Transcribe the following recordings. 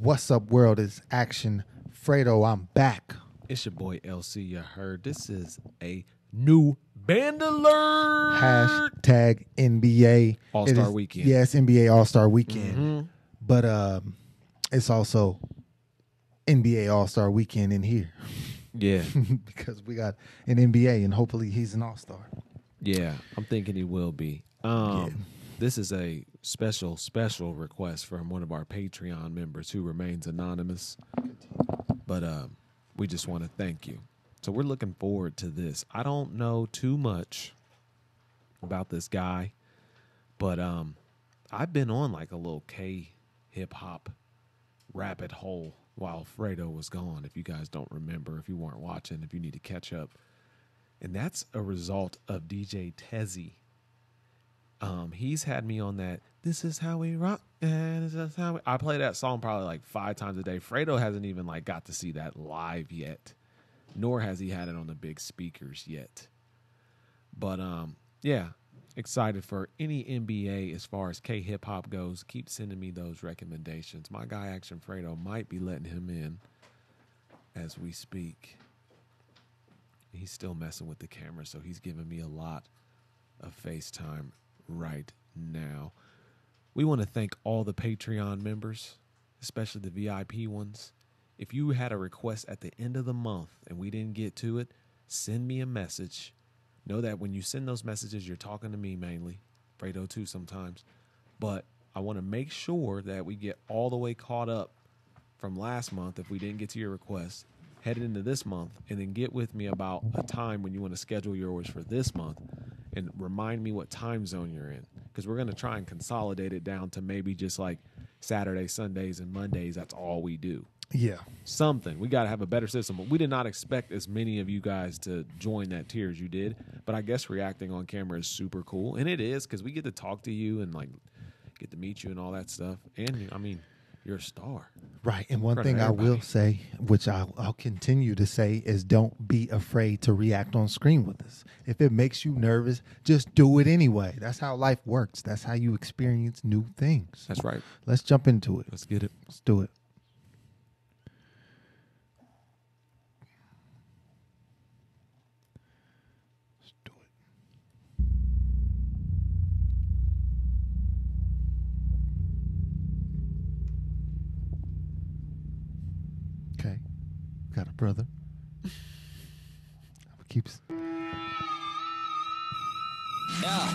What's up, world? It's Action Fredo. I'm back. It's your boy LC. You heard this is a new band alert. Hashtag NBA All-Star Weekend. Yes, NBA All-Star Weekend. But it's also NBA All-Star Weekend in here. Yeah. Because we got an NBA and hopefully he's an All-Star. Yeah, I'm thinking he will be. This is a special request from one of our Patreon members who remains anonymous. But we just want to thank you. So we're looking forward to this. I don't know too much about this guy, but I've been on like a little hip-hop rabbit hole while Fredo was gone, if you guys don't remember, if you weren't watching, if you need to catch up. And that's a result of DJ Tezzy. He's had me on that, this is how we rock, and this is how we... I play that song probably like 5 times a day. Fredo hasn't even like got to see that live yet, nor has he had it on the big speakers yet. But yeah, excited for any NBA as far as K-hip-hop goes. Keep sending me those recommendations. My guy Action Fredo might be letting him in as we speak. He's still messing with the camera, so he's giving me a lot of FaceTime right now. We want to thank all the Patreon members, especially the VIP ones. If you had a request at the end of the month and we didn't get to it, send me a message. Know that when you send those messages, you're talking to me mainly, Fredo too sometimes. But I want to make sure that we get all the way caught up from last month if we didn't get to your request, headed into this month, and then get with me about a time when you want to schedule yours for this month and remind me what time zone you're in, because we're going to try and consolidate it down to maybe just like Saturday, Sundays, and Mondays. That's all we do. Yeah. Something. We got to have a better system. But we did not expect as many of you guys to join that tier as you did. But I guess reacting on camera is super cool. And it is, because we get to talk to you and like get to meet you and all that stuff. And I mean, you're a star. Right. And one thing I will say, which I'll continue to say, is don't be afraid to react on screen with us. If it makes you nervous, just do it anyway. That's how life works. That's how you experience new things. That's right. Let's jump into it. Let's get it. Let's do it. Okay, got a brother. Keeps. Yeah.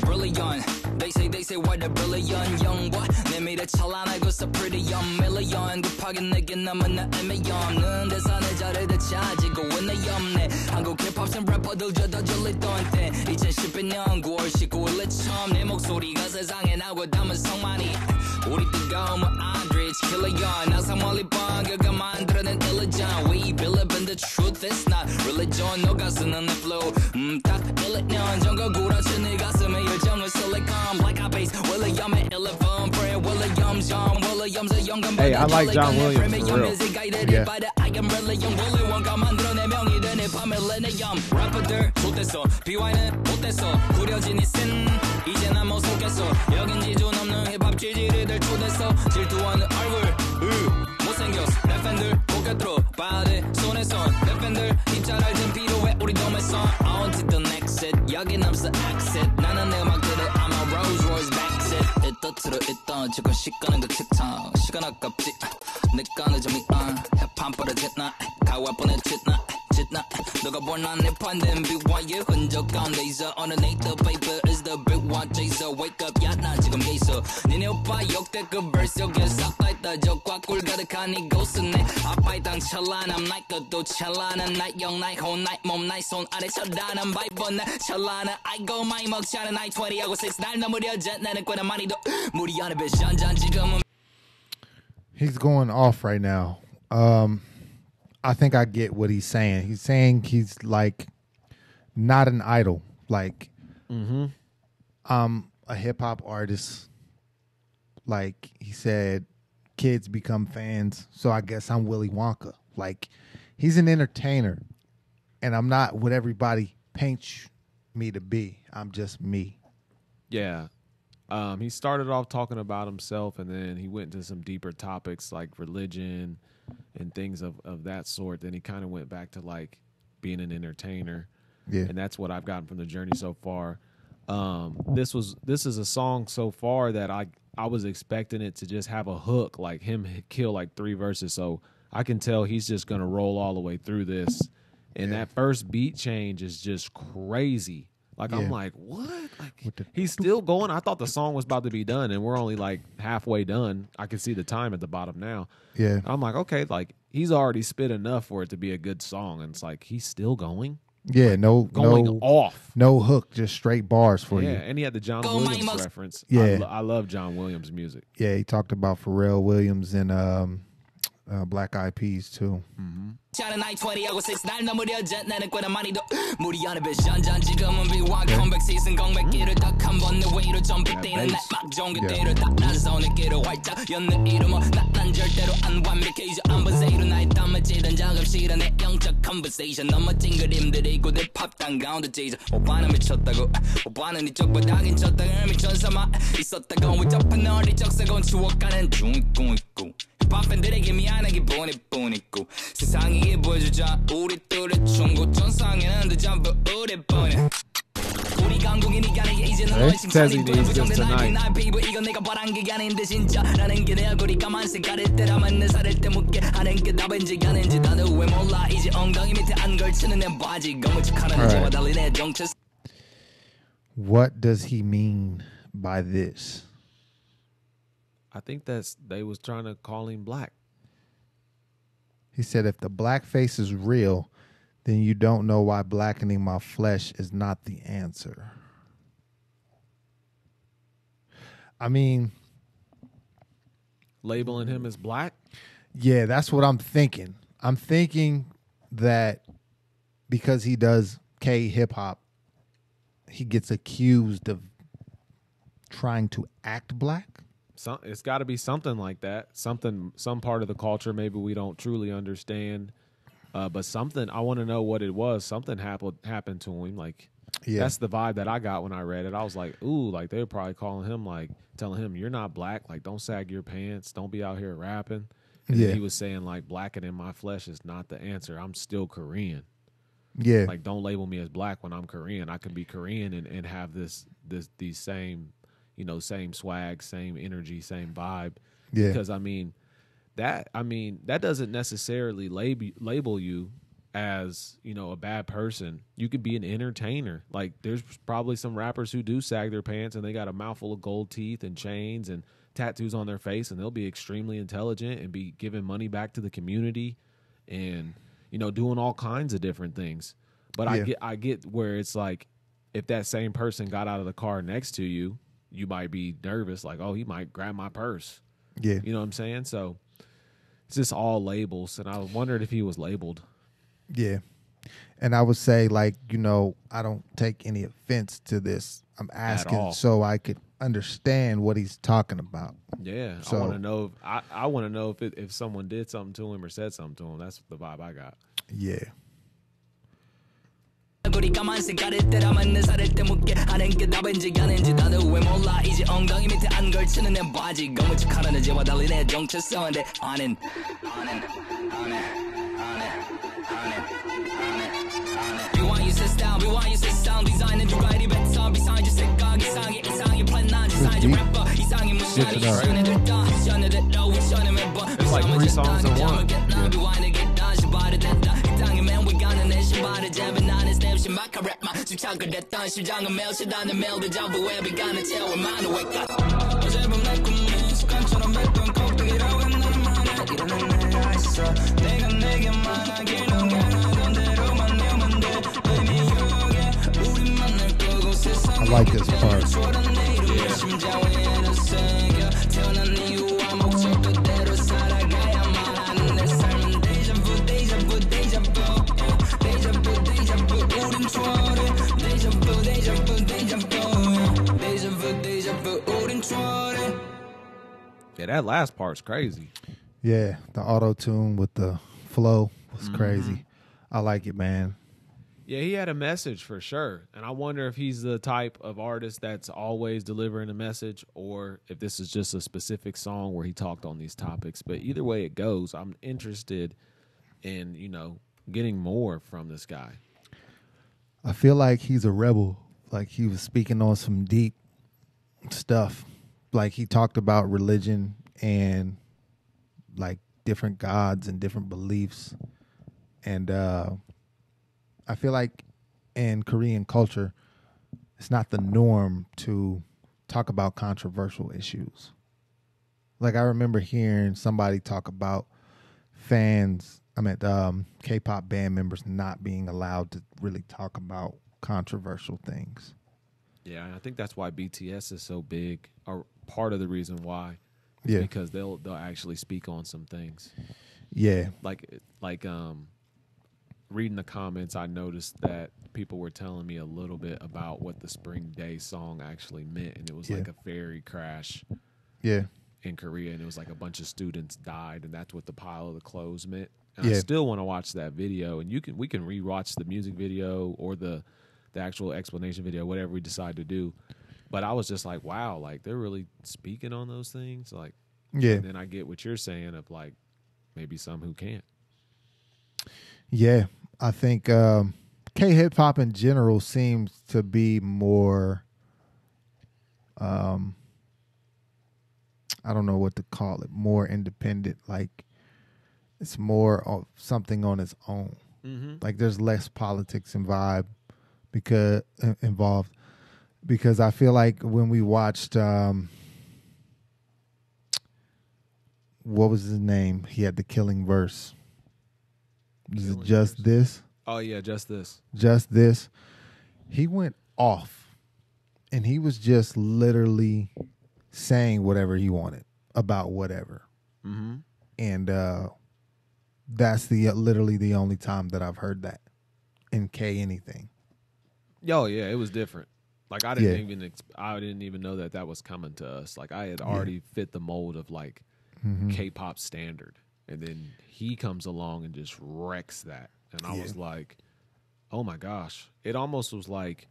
Brilliant. They say what a brilliant young boy. 내 미래 찬란하고 so pretty young million. 급하게 내게 남은 나 애매없는 대사 내 자리를 차지고 있네 없네. 한국 힙합생 래퍼들 저다 졸리던 때 2012년 9월 19일에 처음 내 목소리가 세상에 나고 담은 성만이 우리 뜨거운 아드리치 킬러야. 나상 멀리 번겨가 만들어낸 illusion. We believe in the truth, it's not religion. 너가 쓰는 내 flow 딱 1년 전거 구라친 네 가슴에 열정을 silicon like I base William의 11 Pray Williams John Williams 영감. Hey, I like John Williams for real. Yeah. I am really young Willie 원가 만들어내 명이 되네 밤에 레네염 래퍼들 못됐어 BewhY는 못됐어 구려진 이 씬 이제 난 못 속겠어 여긴 지존 없는 힙합 GG리들 초대서 질투하는 얼굴 못생겼어 내 팬들 고개 들어 봐야 돼 손에 손 내 팬들 입잘 알든 필요해 우리 도매선 On to the next set 여긴 없어 exit 나는 내 음악들을 I'm a Rolls Royce backseat 이따 있던 지금 시간은 그 틱탁 시간 아깝지 내가 늦으면 힙합 버려졌나 가와 보내졌나 짓나 너가 원하는 내 판된 BewhY의 흔적 가운데 있어 Underneath the paper is the BewhY chaser Wake up 야나 지금 있어 니네 오빠 역대급 verse 여기에 싹다 있다 적과 꿀 가득한 이곳은 내 아빠의 땅 찬란함 나의 것도 찬란한 나의 영 나의 혼 나의 몸 나의 손 아래 찬란한 바이버 나 찬란한 I go 많이 먹지 않은 나의 20하고 6 날 넘으려져 나는 꽤나 많이 더 무리 안에 배션잔 지금은. He's going off right now. I think I get what he's saying. He's saying he's like not an idol. Like I'm a hip hop artist. Like he said, kids become fans. So I guess I'm Willy Wonka. Like he's an entertainer. And I'm not what everybody paints me to be. I'm just me. Yeah. He started off talking about himself, and then he went into some deeper topics like religion and things of that sort. Then he kind of went back to like being an entertainer. Yeah. And that's what I've gotten from the journey so far. This is a song so far that I was expecting it to just have a hook, like him kill like 3 verses. So I can tell he's just gonna roll all the way through this. And that first beat change is just crazy. Like I'm like, what? Like he's still going. I thought the song was about to be done, and we're only like halfway done. I can see the time at the bottom now. Yeah. I'm like, okay, like he's already spit enough for it to be a good song, and it's like he's still going. Yeah, Going off. No hook, just straight bars for you. Yeah, and he had the John Williams reference. Yeah. I love John Williams music. Yeah, he talked about Pharrell Williams and Black Eyed Peas too. CHALLAN I-20하고 6 날 넘으려져 나는 꽤나 많이도 무리 않은 배션전 지금은 BewhY 컴백 시즌 공백기를 딱 한 번 내 웨이로 점프 뛰는 날막 종교대로 다 나서 느끼려 활짝 연는 이름은 난 절대로 안 완벽해 이제 안 번세이로 나의 땀을 찌든 작업실은 내 영적 컨버세이션 넘어진 그림들이 고대 팝당 가운데 찢어 오빠는 미쳤다고 오빠는 이쪽 바닥인 쳤다가 미천삼아 있었다고 왜 접한 어리적 새로운 추억가는 중있고 있고 힙합팬들에게 미안하기 뿐이고 세상에게 보여주자 우리 둘의 충고 전상에는 더 전부 우리 뿐이 우리 강국이니까 내게 이제는 너의 칭찬이 부정된 나의 피부 이건 내가 바란 게 아닌데 진짜라는 게 내 얼굴이 까만색 가릴 때라면 내 살을 때 묻게 하는 게 답인지 아닌지 나도 왜 몰라 이제 엉덩이 밑에 안 걸치는 내 바지 거무직하는 제와 달리 내 정체. What does he mean by this? I think they was trying to call him black. He said, if the black face is real, then you don't know why blackening my flesh is not the answer. I mean, Labeling him as black? yeah, that's what I'm thinking. I'm thinking that because he does K-hip hop, he gets accused of trying to act black. It's got to be something like that. Some part of the culture maybe we don't truly understand. But something, I want to know what it was. Something happened to him. Like, that's the vibe that I got when I read it. I was like, ooh, like they were probably calling him, like telling him, you're not black. Like, don't sag your pants. Don't be out here rapping. And he was saying, like, blackening my flesh is not the answer. I'm still Korean. Yeah. Like, don't label me as black when I'm Korean. I can be Korean and have these same, same swag, same energy, same vibe. Yeah. Because that doesn't necessarily label you as, a bad person. You could be an entertainer. Like, there's probably some rappers who do sag their pants and they got a mouthful of gold teeth and chains and tattoos on their face, and they'll be extremely intelligent and be giving money back to the community and, doing all kinds of different things. But I get where it's like, if that same person got out of the car next to you, you might be nervous, like, oh, he might grab my purse. Yeah. You know what I'm saying? So it's just all labels, and I wondered if he was labeled. Yeah. And I would say, like, I don't take any offense to this. I'm asking so I could understand what he's talking about. Yeah. So, I want to know. I want to know if someone did something to him or said something to him. That's the vibe I got. Yeah. 얼굴이 까만색 가릴 때라면 내 살을 때 묻게 하는 게 답인지 아닌지 나도 왜 몰라 이제 엉덩이 밑에 안 걸치는 내 바지 거무직하는 제와 달리 내 정체성인데 아는 BewhY system BewhY system 디자인은 누가 이리 뱉어 비상이 색깔 이상이 플랜 난 디자인 래퍼 이상이 무시하는 시연애들 다 시연애들 로우 시연애 멤버 It's like 3 songs in one. BewhY 내게 다시 말이 된다 이 땅에 맨 위 가는 내 신발을 잡은 나는 스냅시 마카 랩만 집착을 했던 심장은 매일 시다는 매일 데자부 웹이 가는 채워 많은 wake up 어제밤 내 꿈이 습관처럼 뱉던 꼭대기라고 나는 많아 일어난 내가 있어 내가 내게만 하길 농양하던 대로만 내면 돼 의미 여기에 우리 만날 거고 세상에 I like this part. 심장에는 새겨 태어난 이유와 목적 그대로 살아가야만 하는 내 삶은 데자부 데자부 데자부 데자부 데자부 우린 초월해 데자부 데자부 데자부 데자부 데자부 우린 초월해. Yeah, that last part's crazy. Yeah. The auto-tune with the flow was crazy. I like it, man. Yeah, he had a message for sure. And I wonder if he's the type of artist that's always delivering a message or if this is just a specific song where he talked on these topics. But either way it goes, I'm interested in, getting more from this guy. I feel like he's a rebel. Like he was speaking on some deep stuff. Like he talked about religion and like different gods and different beliefs. And I feel like in Korean culture, it's not the norm to talk about controversial issues. Like I remember hearing somebody talk about K-pop band members not being allowed to really talk about controversial things. Yeah, and I think that's why BTS is so big, or part of the reason why. Yeah, because they'll actually speak on some things. Yeah, like reading the comments, I noticed that people were telling me a little bit about what the Spring Day song actually meant, and it was like a ferry crash. Yeah, in Korea, and it was like a bunch of students died, and that's what the pile of the clothes meant. And I still want to watch that video, and we can rewatch the music video or the actual explanation video, whatever we decide to do. But I was just like, wow, like they're really speaking on those things, like. Yeah. And then I get what you're saying of like maybe some who can't. Yeah, I think K-hip hop in general seems to be more. I don't know what to call it. More independent, like it's more of something on its own. Mm-hmm. Like there's less politics and vibe involved. Because I feel like when we watched, what was his name? He had the killing verse. Is it Just This? Oh yeah, Just This. Just This. He went off, and he was just literally saying whatever he wanted about whatever. Mm-hmm. And that's literally the only time that I've heard that in K anything. Oh yeah, it was different. Like I didn't even know that was coming to us. Like I had already fit the mold of like K-pop standard, and then he comes along and just wrecks that. And I was like, oh my gosh! It almost was like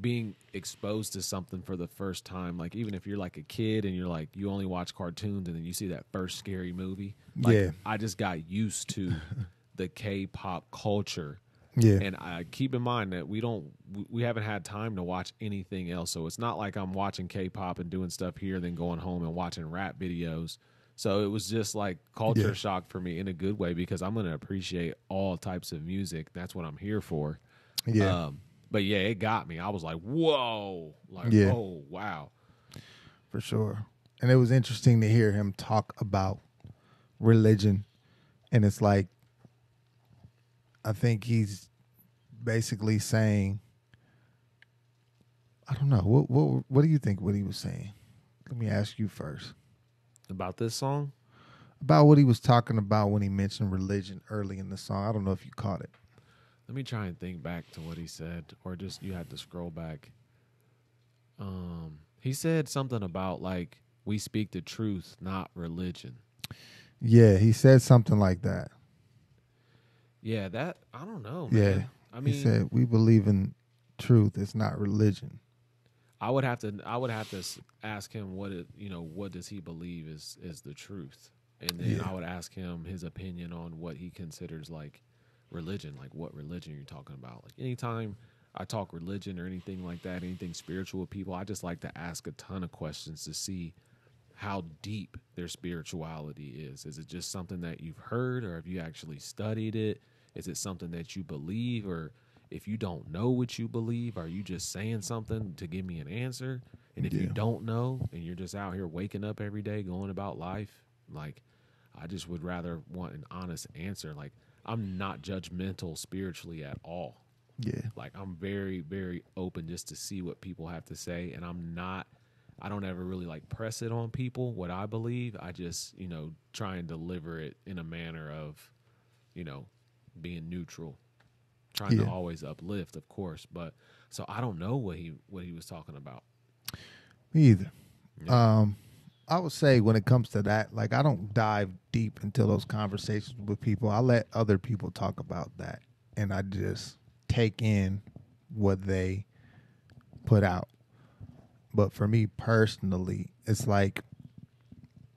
being exposed to something for the first time. Like even if you're like a kid and you're like you only watch cartoons and then you see that first scary movie. Like, I just got used to the K-pop culture. Yeah, and I keep in mind that we haven't had time to watch anything else. So it's not like I'm watching K-pop and doing stuff here, then going home and watching rap videos. So it was just like culture shock for me in a good way because I'm going to appreciate all types of music. That's what I'm here for. Yeah, but yeah, it got me. I was like, whoa, like oh wow, for sure. And it was interesting to hear him talk about religion, and it's like. I think he's basically saying, I don't know. What do you think what he was saying? Let me ask you first. About this song? About what he was talking about when he mentioned religion early in the song. I don't know if you caught it. Let me try and think back to what he said, or just you had to scroll back. He said something about like, we speak the truth, not religion. Yeah, he said something like that. Yeah, that I don't know, man. Yeah, I mean, he said we believe in truth. It's not religion. I would have to ask him what does he believe is the truth, and then I would ask him his opinion on what he considers like religion, like what religion you're talking about. Like anytime I talk religion or anything like that, anything spiritual with people, I just like to ask a ton of questions to see how deep their spirituality is. Is it just something that you've heard, or have you actually studied it? Is it something that you believe, or if you don't know what you believe, are you just saying something to give me an answer? And if you don't know and you're just out here waking up every day going about life, like I just would rather want an honest answer. Like I'm not judgmental spiritually at all. Yeah. Like I'm very, very open just to see what people have to say, and I don't ever really like press it on people, what I believe. I just, try and deliver it in a manner of, being neutral, trying to always uplift, of course. But so I don't know what he was talking about. Me either. Yeah. I would say when it comes to that, like I don't dive deep into those conversations with people. I let other people talk about that, and I just take in what they put out. But for me personally, it's like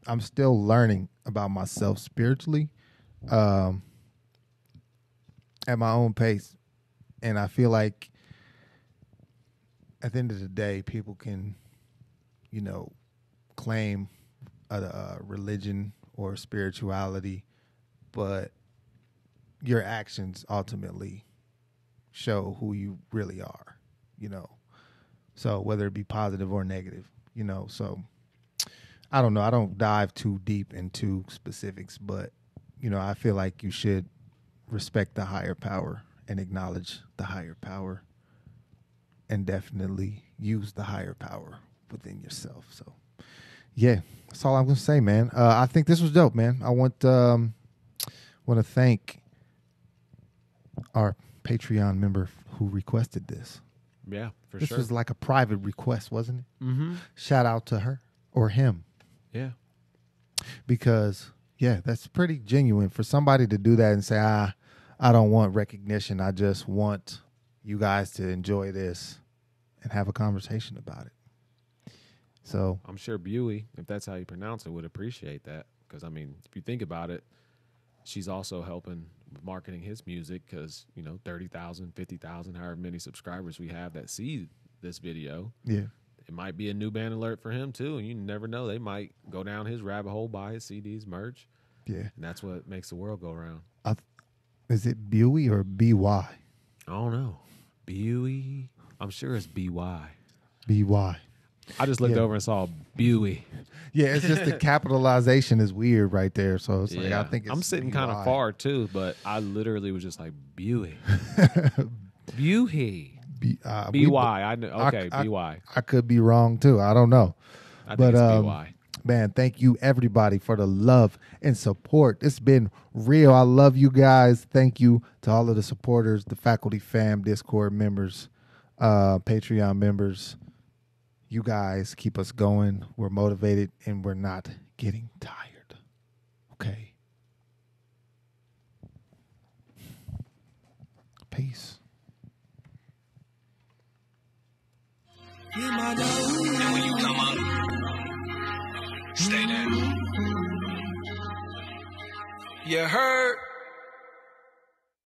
I'm still learning about myself spiritually at my own pace. And I feel like at the end of the day, people can, claim a religion or spirituality, but your actions ultimately show who you really are, So whether it be positive or negative, so I don't know. I don't dive too deep into specifics, but, I feel like you should respect the higher power and acknowledge the higher power and definitely use the higher power within yourself. So, yeah, that's all I'm going to say, man. I think this was dope, man. I want to thank our Patreon member who requested this. Yeah, for this sure. This was like a private request, wasn't it? Mm-hmm. Shout out to her or him. Yeah. Because, that's pretty genuine for somebody to do that and say, I don't want recognition. I just want you guys to enjoy this and have a conversation about it. So I'm sure BewhY, if that's how you pronounce it, would appreciate that. Because, if you think about it, she's also helping with marketing his music because, 30,000, 50,000, however many subscribers we have that see this video. Yeah. It might be a new band alert for him, too. And you never know. They might go down his rabbit hole, buy his CDs, merch. Yeah. And that's what makes the world go around. Is it BewhY or BewhY? I don't know. BewhY? I'm sure it's BewhY. BewhY. I just looked over and saw BewhY. Yeah, it's just the capitalization is weird right there. So it's like, I think it's I'm sitting BewhY. kind of far, too, but I literally was just like, BewhY. BewhY. BewhY. I know. Okay, BewhY. I could be wrong, too. I don't know. I think it's BewhY. Man, thank you, everybody, for the love and support. It's been real. I love you guys. Thank you to all of the supporters, the faculty fam, Discord members, Patreon members. You guys keep us going. We're motivated, and we're not getting tired. Okay? Peace. And when you come up, stay down. You heard?